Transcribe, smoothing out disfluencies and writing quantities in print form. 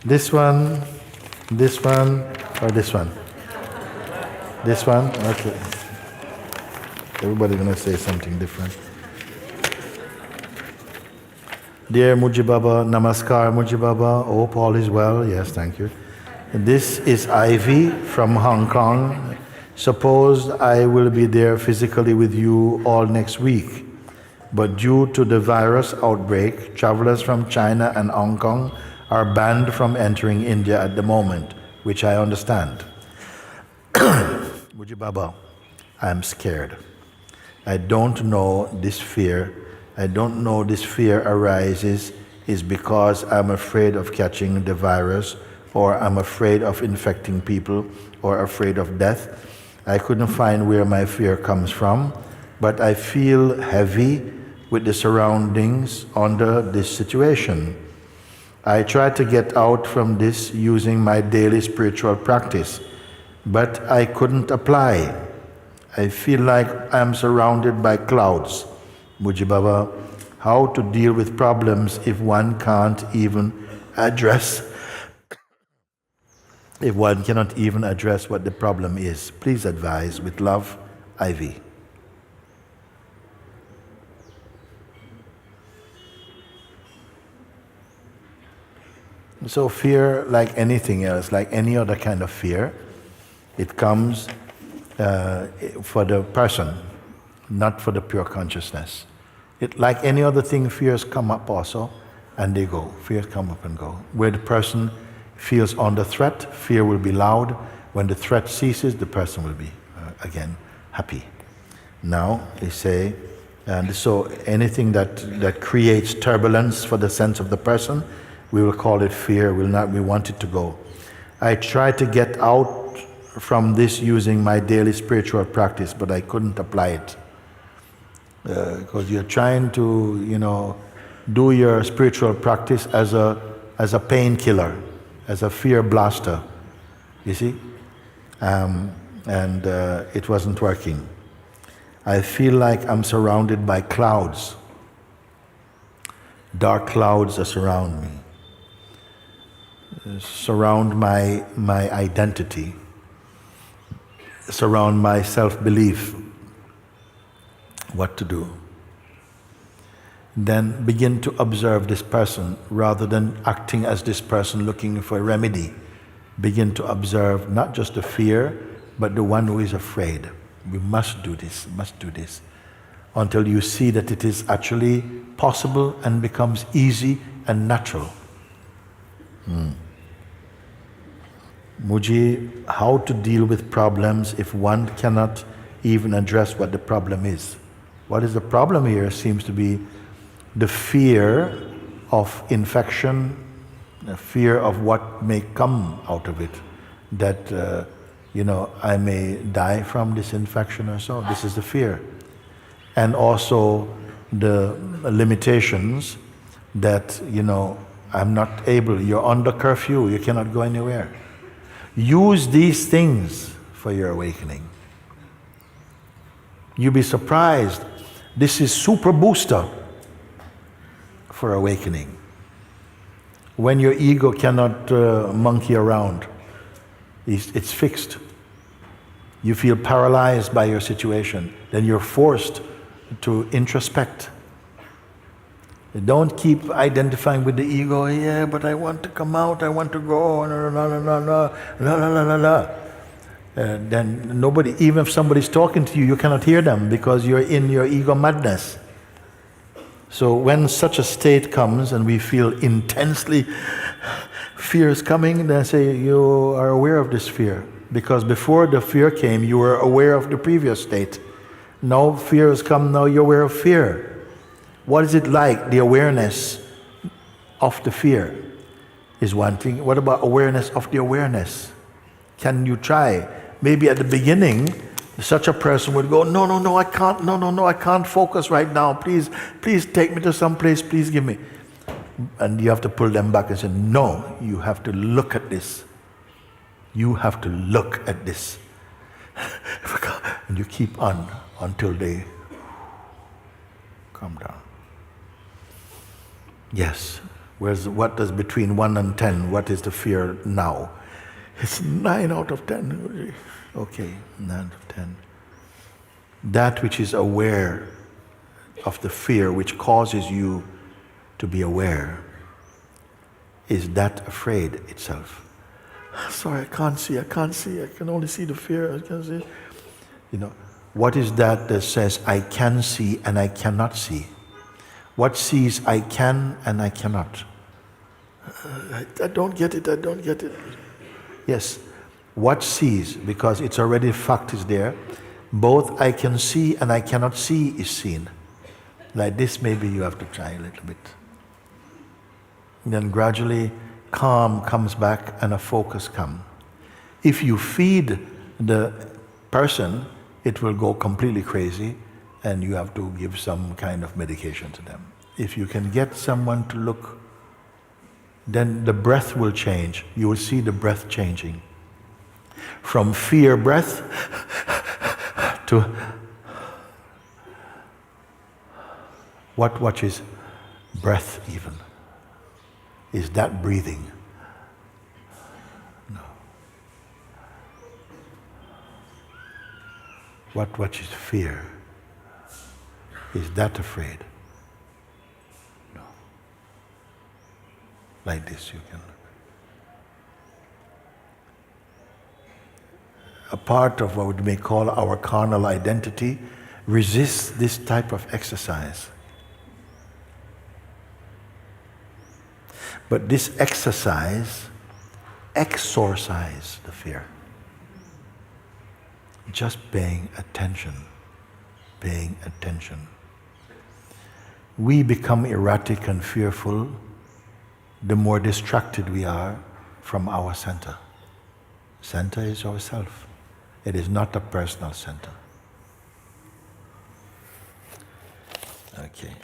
This one, or this one? This one? Okay. Everybody's going to say something different. Dear Moojibaba, Namaskar Moojibaba, hope all is well. Yes, thank you. This is Ivy from Hong Kong. Suppose I will be there physically with you all next week, but due to the virus outbreak, travelers from China and Hong Kong are banned from entering India at the moment, which I understand. Moojibaba, I am scared. I don't know this fear arises is because I'm afraid of catching the virus, or I'm afraid of infecting people, or afraid of death. I couldn't find where my fear comes from, but I feel heavy with the surroundings under this situation. I try to get out from this using my daily spiritual practice, but I couldn't apply. I feel like I'm surrounded by clouds. Moojibaba, how to deal with problems if one can't even address, if one cannot even address what the problem is. Please advise. With love, Ivy. So fear, like anything else, like any other kind of fear, it comes for the person, not for the pure consciousness. Like any other thing, fears come up also, and they go. Fears come up and go. Where the person feels under threat, fear will be loud. When the threat ceases, the person will be, again, happy. Now, they say, and so anything that creates turbulence for the sense of the person, we will call it fear. We want it to go. I tried to get out from this using my daily spiritual practice, but I couldn't apply it. Because you're trying to, do your spiritual practice as a painkiller, as a fear blaster, you see? And it wasn't working. I feel like I'm surrounded by clouds. Dark clouds that surround me. Surround my identity. Surround my self-belief. What to do. Then begin to observe this person rather than acting as this person looking for a remedy. Begin to observe not just the fear, but the one who is afraid. We must do this, until you see that it is actually possible and becomes easy and natural. Mooji, how to deal with problems if one cannot even address what the problem is? What is the problem here seems to be the fear of infection, the fear of what may come out of it, that I may die from this infection or so. This is the fear. And also the limitations that, I'm not able, you're under curfew, you cannot go anywhere. Use these things for your awakening. You'll be surprised. This is super booster for awakening. When your ego cannot monkey around, it's fixed. You feel paralyzed by your situation, then you're forced to introspect. Don't keep identifying with the ego. Yeah, but I want to come out, I want to go, then nobody, even if somebody's talking to you, you cannot hear them because you're in your ego madness. So when such a state comes and we feel intensely fear is coming, then say you are aware of this fear. Because before the fear came, you were aware of the previous state. Now fear has come, now you're aware of fear. What is it like? The awareness of the fear is one thing. What about awareness of the awareness? Can you try? Maybe at the beginning, such a person would go, no, I can't, no, I can't focus right now. Please take me to some place, please give me. And you have to pull them back and say, no, you have to look at this. You have to look at this. And you keep on until they calm down. Yes, Whereas what is between 1 and 10? What is the fear now? It's 9 out of 10. Okay, 9 out of 10. That which is aware of the fear, which causes you to be aware, is that afraid itself. Sorry, I can't see. I can only see the fear. I can't see. What is that that says I can see and I cannot see? What sees I can and I cannot? I don't get it. Yes. What sees, because it's already fact is there, both I can see and I cannot see is seen. Like this, maybe you have to try a little bit. And then gradually calm comes back and a focus comes. If you feed the person, it will go completely crazy and you have to give some kind of medication to them. If you can get someone to look, then the breath will change. You will see the breath changing. From fear breath to what is breath even? Is that breathing? No. What is fear? Is that afraid? No. Like this you can look. A part of what we may call our carnal identity resists this type of exercise. But this exercise exorcises the fear. Just paying attention. We become erratic and fearful the more distracted we are from our center. Center is ourself. It is not a personal center. Okay.